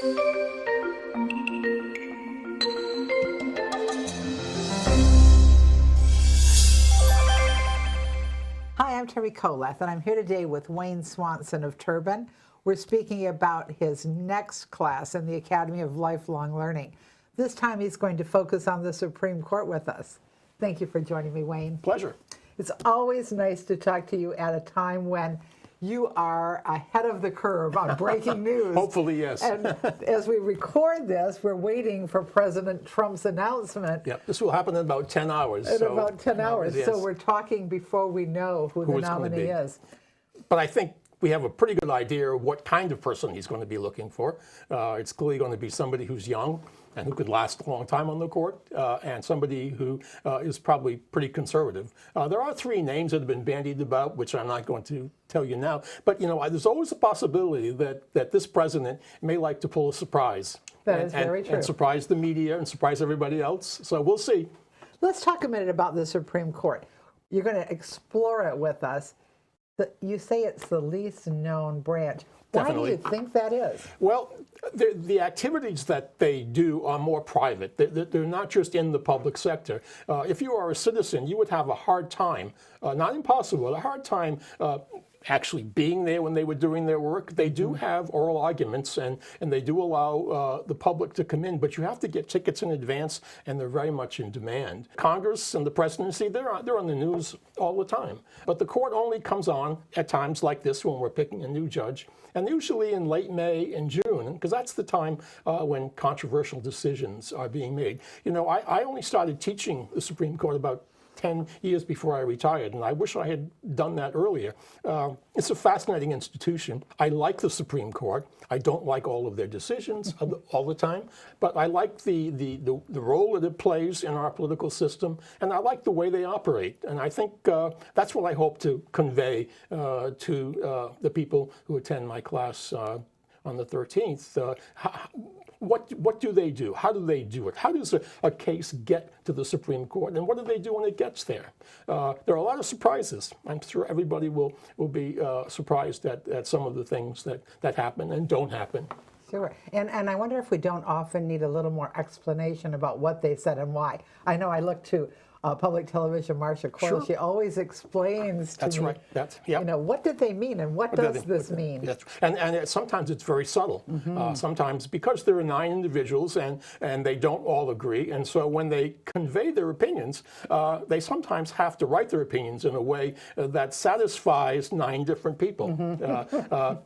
Hi, I'm Teri Kollath, and I'm here today with Wayne Swanson of Turban. We're speaking about his next class in the Academy of Lifelong Learning. This time he's going to focus on the Supreme Court with us. Thank you for joining me, Wayne. Pleasure. It's always nice to talk to you at a time when you are ahead of the curve on breaking news. Hopefully, yes. And as we record this, we're waiting for President Trump's announcement. Yep, this will happen in about 10 hours. In about 10 hours. Yes. So we're talking before we know who the nominee is. But I think we have a pretty good idea of what kind of person he's going to be looking for. It's clearly going to be somebody who's young and who could last a long time on the court, and somebody who is probably pretty conservative. There are three names that have been bandied about, which I'm not going to tell you now. But you know, there's always a possibility that this president may like to pull a surprise. That is very true. And surprise the media and surprise everybody else. So we'll see. Let's talk a minute about the Supreme Court. You're going to explore it with us. You say it's the least known branch. Definitely. Why do you think that is? Well, the activities that they do are more private. They're not just in the public sector. If you are a citizen, you would have a hard time, not impossible, a hard time actually being there when they were doing their work. They do have oral arguments, and they do allow the public to come in, but you have to get tickets in advance, and they're very much in demand. Congress and the presidency, they're on the news all the time. But the court only comes on at times like this when we're picking a new judge, and usually in late May and June, because that's the time when controversial decisions are being made. You know, I only started teaching the Supreme Court about 10 years before I retired, and I wish I had done that earlier. It's a fascinating institution. I like the Supreme Court. I don't like all of their decisions all the time, but I like the role that it plays in our political system, and I like the way they operate. And I think that's what I hope to convey to the people who attend my class on the 13th. What do they do? How do they do it? How does a case get to the Supreme Court? And what do they do when it gets there? There are a lot of surprises. I'm sure everybody will be surprised at some of the things that happen and don't happen. Sure. And I wonder if we don't often need a little more explanation about what they said and why. I know I look to public television, Marcia Coyle. Sure. She always explains to me, right. Yep. You know, what did they mean and what does this mean? And sometimes it's very subtle. Sometimes because there are 9 individuals and they don't all agree, and so when they convey their opinions, they sometimes have to write their opinions in a way that satisfies 9 different people.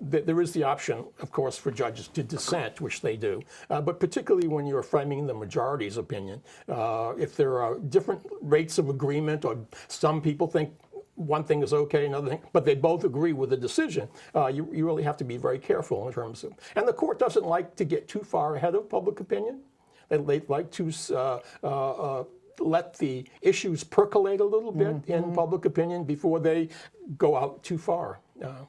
There is the option, of course, for judges to dissent, which they do, but particularly when you're framing the majority's opinion, if there are different rates of agreement, or some people think one thing is okay, another thing, but they both agree with the decision, you really have to be very careful in terms of. And the court doesn't like to get too far ahead of public opinion. They like to let the issues percolate a little bit in public opinion before they go out too far.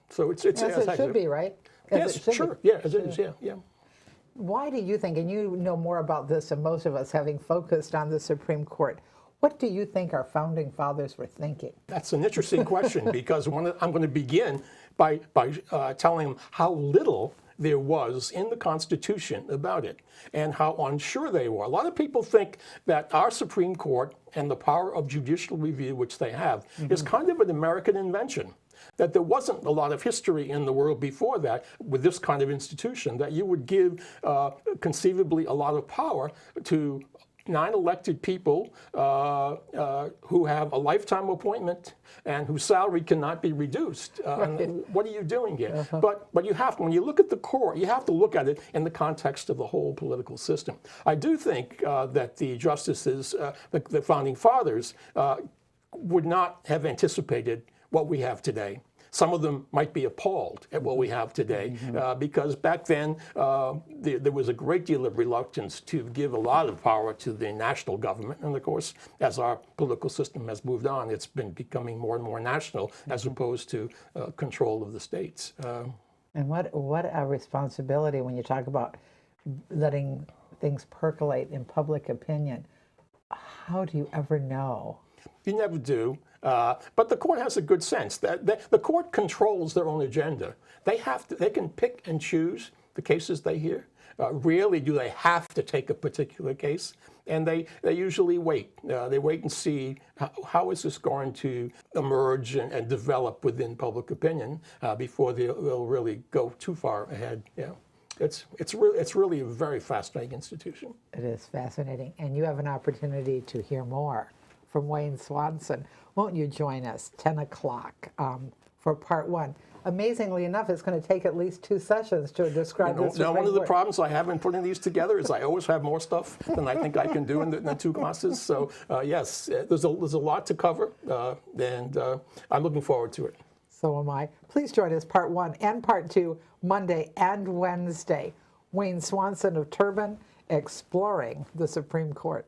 So it's as it should be, right? Yes, sure. Yeah, as it is. Yeah. Why do you think, and you know more about this than most of us, having focused on the Supreme Court, what do you think our founding fathers were thinking? That's an interesting question, because I'm going to begin by telling them how little there was in the Constitution about it and how unsure they were. A lot of people think that our Supreme Court and the power of judicial review, which they have, is kind of an American invention. That there wasn't a lot of history in the world before that with this kind of institution, that you would give conceivably a lot of power to 9 elected people who have a lifetime appointment and whose salary cannot be reduced. What are you doing here? But you have to, when you look at the court, you have to look at it in the context of the whole political system. I do think that the justices, the founding fathers, would not have anticipated what we have today. Some of them might be appalled at what we have today, because back then there was a great deal of reluctance to give a lot of power to the national government. And of course, as our political system has moved on, it's been becoming more and more national as opposed to control of the states. And what a responsibility when you talk about letting things percolate in public opinion. How do you ever know? You never do. But the court has a good sense that the court controls their own agenda. They can pick and choose the cases they hear? Rarely do they have to take a particular case, and they usually wait. They wait and see how is this going to emerge and develop within public opinion before they'll really go too far ahead. Yeah. It's really a very fascinating institution. It is fascinating, and you have an opportunity to hear more from Wayne Swanson. Won't you join us 10 o'clock for part 1? Amazingly enough, it's going to take at least 2 sessions to describe this. Now, one of the problems I have in putting these together is I always have more stuff than I think I can do in the 2 classes. So yes, there's a lot to cover, and I'm looking forward to it. So am I. Please join us part 1 and part 2, Monday and Wednesday. Wayne Swanson of Turban, exploring the Supreme Court.